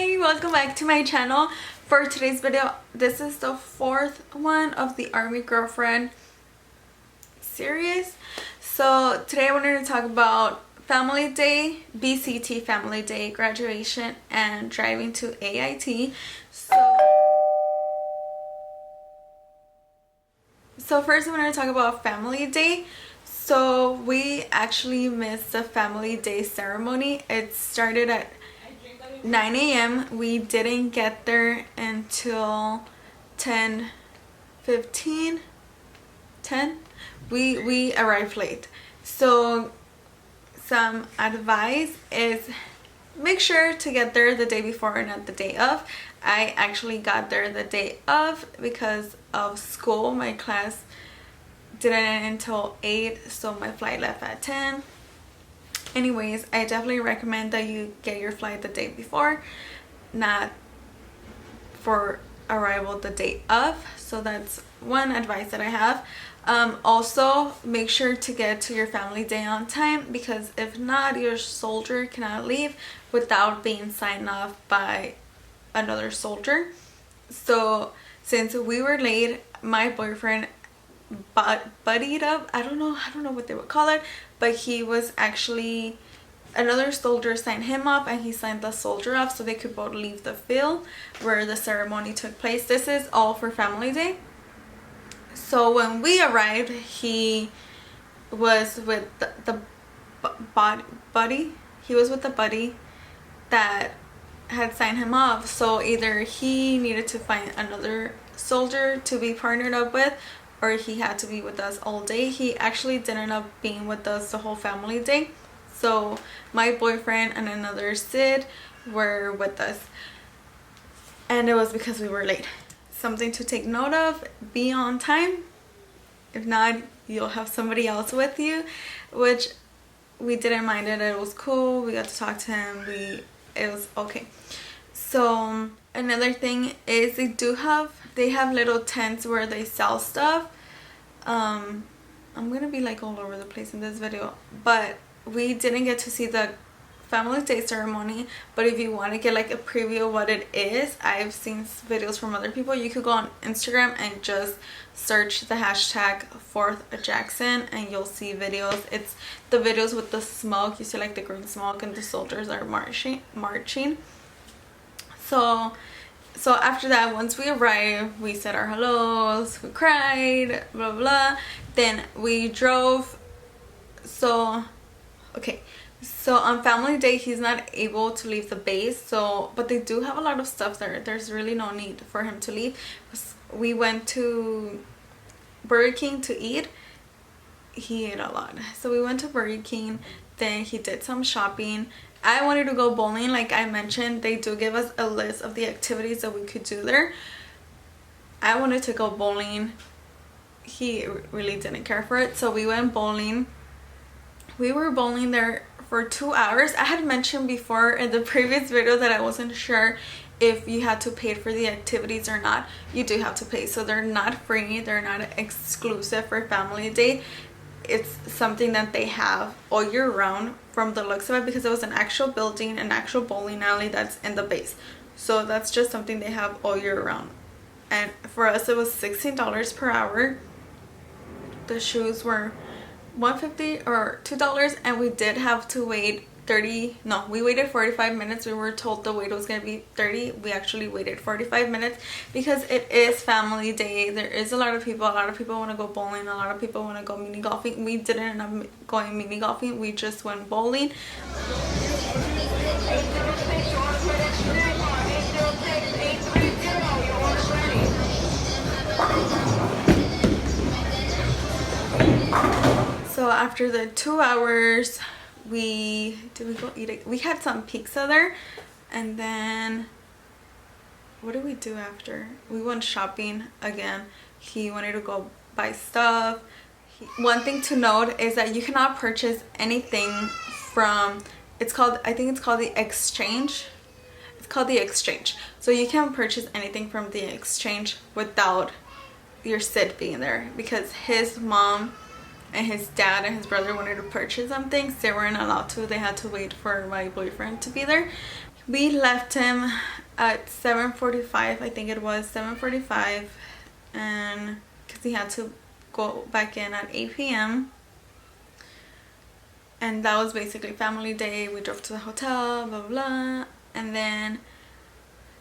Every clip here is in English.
Hi, welcome back to my channel. For today's video, this is the fourth one of the Army Girlfriend series. So today I wanted to talk about Family Day, BCT Family Day, graduation, and driving to AIT. So first I'm going to talk about Family Day. So we actually missed the Family Day ceremony. It started at 9 a.m. We didn't get there until 10:15. We arrived late. So some advice is make sure to get there the day before and not the day of. I actually got there the day of because of school. My class didn't end until 8, so my flight left at 10. Anyways, I definitely recommend that you get your flight the day before, not for arrival the day of. So that's one advice that I have. Also, make sure to get to your Family Day on time, because if not, your soldier cannot leave without being signed off by another soldier. So since we were late, my boyfriend buddied up. I don't know what they would call it, but he was actually, another soldier signed him up and he signed the soldier up so they could both leave the field where the ceremony took place. This is all for Family Day. So when we arrived, he was with the buddy. He was with the buddy that had signed him off. So either he needed to find another soldier to be partnered up with, or he had to be with us all day. He actually didn't end up being with us the whole Family Day. So my boyfriend and another Sid were with us, and it was because we were late. Something to take note of: be on time. If not, you'll have somebody else with you, which we didn't mind it. It was cool. We got to talk to him. It was okay. So another thing is they have little tents where they sell stuff. I'm gonna be like all over the place in this video, but we didn't get to see the Family Day ceremony. But if you want to get like a preview of what it is, I've seen videos from other people. You could go on Instagram and just search the hashtag 4th Jackson and you'll see videos. It's the videos with the smoke. You see like the green smoke and the soldiers are marching. So after that, once we arrived, we said our hellos, we cried, blah blah. Then we drove. So on Family Day, he's not able to leave the base. But they do have a lot of stuff there. There's really no need for him to leave. We went to Burger King to eat. He ate a lot. So we went to Burger King. Then he did some shopping. I wanted to go bowling. Like I mentioned, they do give us a list of the activities that we could do there. I wanted to go bowling. He really didn't care for it. So we went bowling. We were bowling there for 2 hours. I had mentioned before in the previous video that I wasn't sure if you had to pay for the activities or not. You do have to pay. So they're not free. They're not exclusive for Family Day. It's something that they have all year round from the looks of it, because it was an actual building, an actual bowling alley that's in the base. So that's just something they have all year round. And for us, it was $16 per hour. The shoes were $1.50 or $2, and we did have to wait we waited 45 minutes. We were told the wait was going to be 30. We actually waited 45 minutes because it is Family Day. There is a lot of people. A lot of people want to go bowling. A lot of people want to go mini golfing. We didn't end up going mini golfing. We just went bowling. So after the 2 hours, we go eat. We had some pizza there, and then what did we do after? We went shopping again. He wanted to go buy stuff. One thing to note is that you cannot purchase anything from, I think it's called the exchange. It's called the exchange. So you can't purchase anything from the exchange without your Sid being there, because his mom and his dad and his brother wanted to purchase some things. They weren't allowed to. They had to wait for my boyfriend to be there. We left him at 7:45. I think it was 7:45, and because he had to go back in at 8 p.m. and that was basically family day. We drove to the hotel, blah blah blah, and then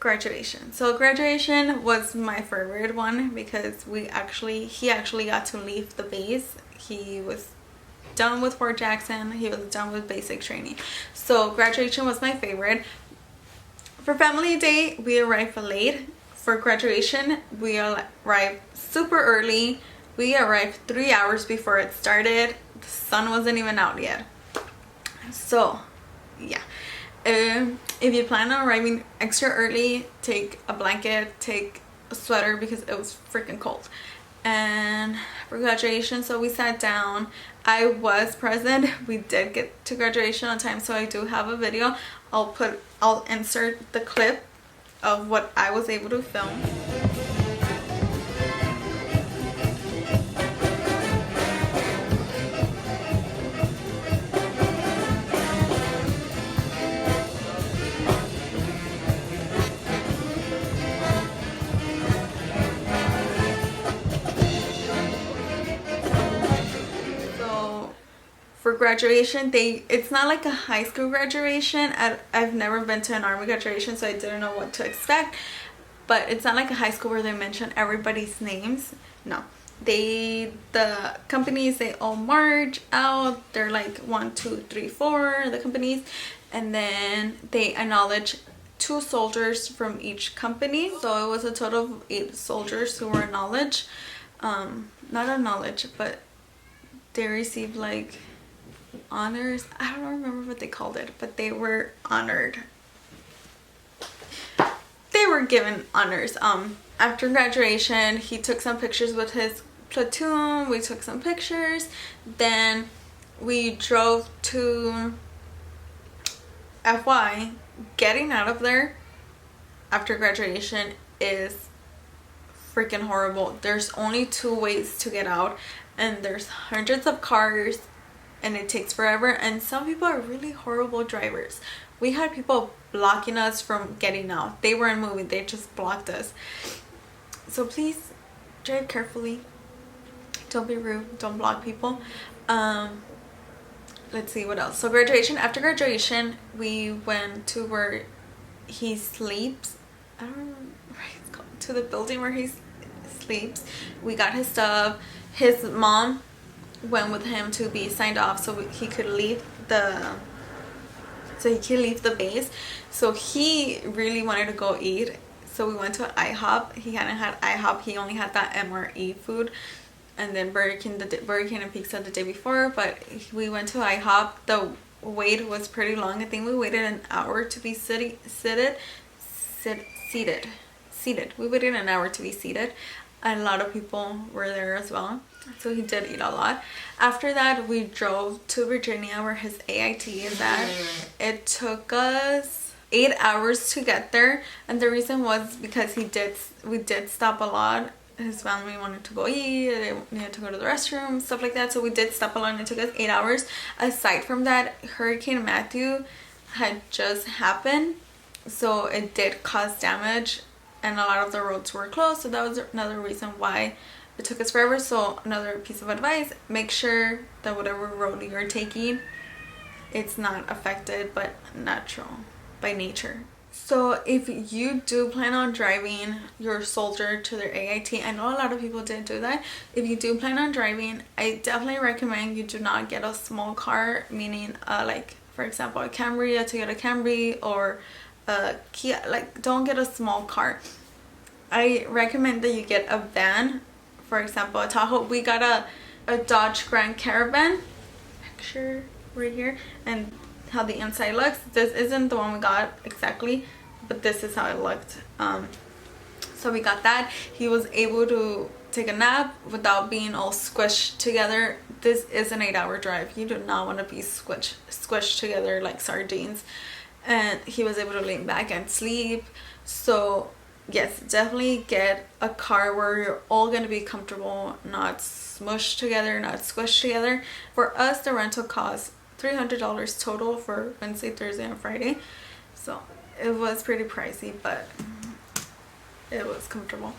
graduation. So graduation was my favorite one because he actually got to leave the base. He was done with Fort Jackson. He was done with basic training. So graduation was my favorite. For family day, we arrived late. For graduation, we arrived super early. We arrived 3 hours before it started. The sun wasn't even out yet. So yeah, if you plan on arriving extra early, take a blanket, take a sweater because it was freaking cold. And for graduation, so we sat down. I was present. We did get to graduation on time, so I do have a video. I'll insert the clip of what I was able to film. For graduation, it's not like a high school graduation. I've never been to an army graduation, so I didn't know what to expect. But it's not like a high school where they mention everybody's names. No, the companies, they all march out. They're like 1, 2, 3, 4, the companies, and then they acknowledge 2 soldiers from each company. So it was a total of 8 soldiers who were acknowledged. Not acknowledged, but they received like honors. I don't remember what they called it, but they were honored. They were given honors. After graduation, he took some pictures with his platoon. We took some pictures. Then we drove to FY. Getting out of there after graduation is freaking horrible. There's only 2 ways to get out, and there's hundreds of cars, and it takes forever, and some people are really horrible drivers. We had people blocking us from getting out. They weren't moving, they just blocked us. So please drive carefully. Don't be rude, don't block people. Let's see what else. So graduation, after graduation, we went to where he sleeps. I don't remember what it's called. To the building where he sleeps. We got his stuff. His mom went with him to be signed off so he could leave the base. So he really wanted to go eat, so we went to IHOP. He hadn't had IHOP, he only had that MRE food, and then Burger King and pizza the day before. But we went to IHOP. The wait was pretty long. I think we waited an hour to be seated. We waited an hour to be seated. A lot of people were there as well, so he did eat a lot. After that, we drove to Virginia where his AIT is at. It took us 8 hours to get there, and the reason was because we did stop a lot. His family wanted to go eat, they needed to go to the restroom, stuff like that, so we did stop a lot, and it took us 8 hours. Aside from that, Hurricane Matthew had just happened, so it did cause damage, and a lot of the roads were closed, so that was another reason why it took us forever. So another piece of advice, make sure that whatever road you're taking, it's not affected but by nature. So if you do plan on driving your soldier to their AIT, I know a lot of people did do that. If you do plan on driving, I definitely recommend you do not get a small car, meaning like for example a Camry, a Toyota Camry, or Kia. Like, don't get a small car. I recommend that you get a van. For example, a Tahoe. We got a Dodge Grand Caravan picture right here, and how the inside looks. This isn't the one we got exactly, but this is how it looked. So we got that. He was able to take a nap without being all squished together. This is an 8-hour drive. You do not want to be squished together like sardines. And he was able to lean back and sleep. So yes, definitely get a car where you're all going to be comfortable, not smushed together, not squished together. For us, the rental cost $300 total for Wednesday, Thursday, and Friday. So It was pretty pricey, but it was comfortable.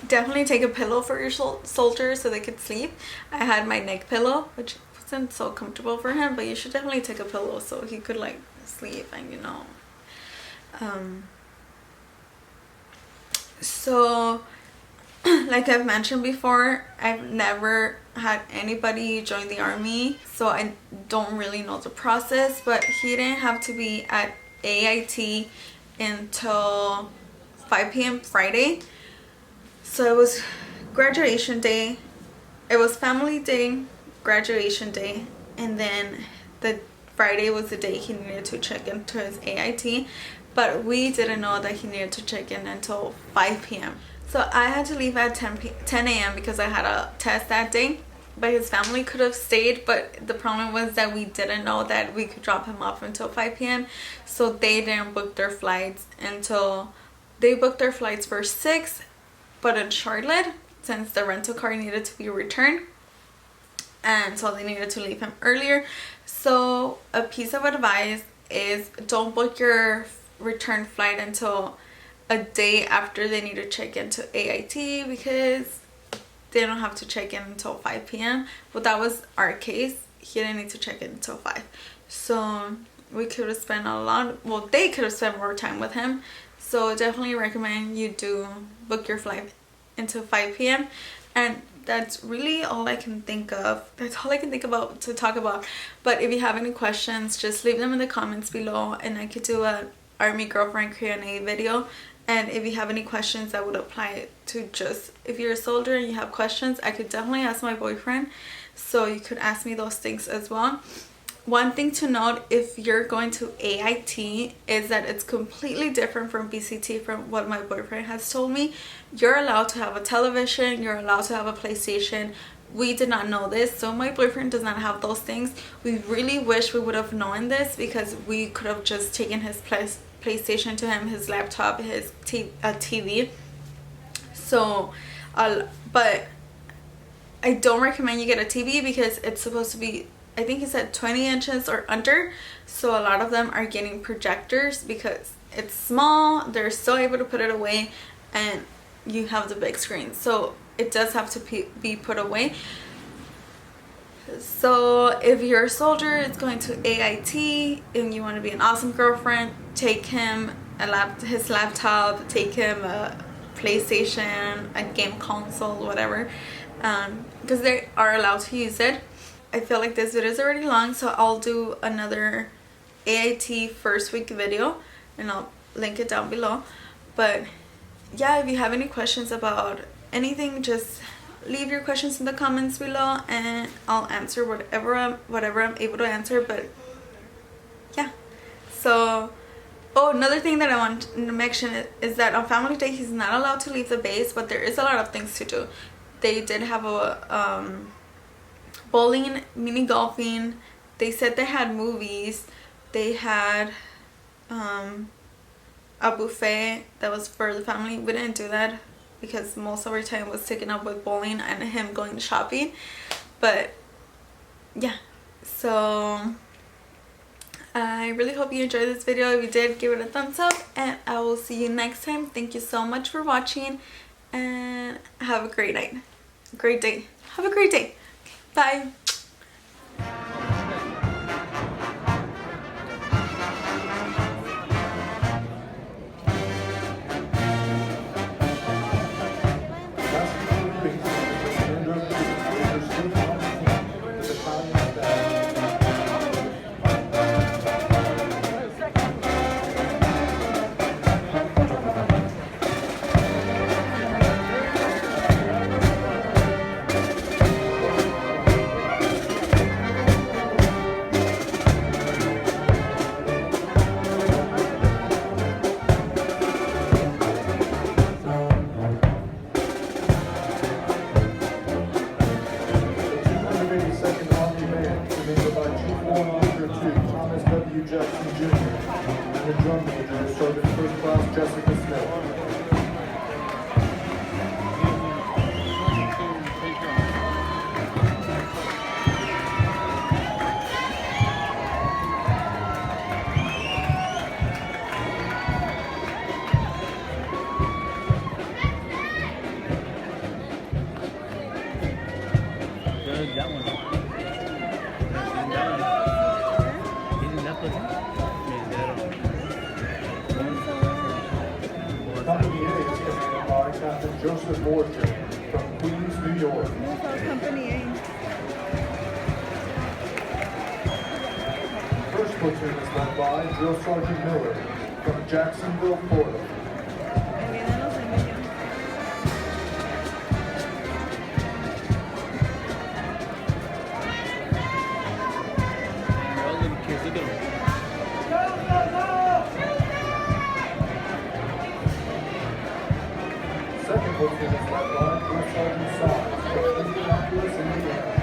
Definitely take a pillow for your soldier so they could sleep. I had my neck pillow, which wasn't so comfortable for him, but you should definitely take a pillow so he could like sleep. And you know, so like I've mentioned before, I've never had anybody join the army, so I don't really know the process, but he didn't have to be at AIT until 5 p.m. Friday. So it was graduation day, it was family day, graduation day, and then the Friday was the day he needed to check into his AIT, but we didn't know that he needed to check in until 5 p.m. So I had to leave at 10 a.m. because I had a test that day, but his family could have stayed, but the problem was that we didn't know that we could drop him off until 5 p.m. So they didn't book their flights until, they booked their flights for 6, but in Charlotte, since the rental car needed to be returned, and so they needed to leave him earlier. So a piece of advice is don't book your return flight until a day after they need to check into AIT, because they don't have to check in until 5 p.m. But that was our case. He didn't need to check in until 5. So we could have spent a lot, well, they could have spent more time with him. So definitely recommend you do book your flight until 5 p.m. And that's really all I can think of. That's all I can think about to talk about. But if you have any questions, just leave them in the comments below, and I could do a Army Girlfriend Q&A video. And if you have any questions that would apply to, just if you're a soldier and you have questions, I could definitely ask my boyfriend, so you could ask me those things as well. One thing to note, if you're going to AIT, is that it's completely different from BCT, from what my boyfriend has told me. You're allowed to have a television, you're allowed to have a PlayStation. We did not know this, so my boyfriend does not have those things. We really wish we would have known this, because we could have just taken his PlayStation to him, his laptop, his TV. So but I don't recommend you get a TV, because it's supposed to be, I think he said 20 inches or under. So a lot of them are getting projectors because it's small, they're still able to put it away, and you have the big screen, so it does have to be put away. So if you're a soldier, it's going to AIT, and you want to be an awesome girlfriend, take him his laptop, take him a PlayStation, a game console, whatever, because they are allowed to use it. I feel like this video is already long, so I'll do another AIT first week video, and I'll link it down below. But yeah, if you have any questions about anything, just leave your questions in the comments below, and I'll answer whatever I'm able to answer. But yeah, so another thing that I want to mention is that on family day he's not allowed to leave the base, but there is a lot of things to do. They did have a bowling, mini golfing, they said they had movies, they had a buffet that was for the family. We didn't do that because most of our time was taken up with bowling and him going shopping. But yeah, so I really hope you enjoyed this video. If you did, give it a thumbs up, and I will see you next time. Thank you so much for watching, and have a great night, great day. Have a great day. Bye. Joseph Morton from Queens, New York. Company A. First platoon is led by Drill Sergeant Miller from Jacksonville, Florida. Second platoon is led by Drill Sergeant Sides from Indianapolis, Indiana.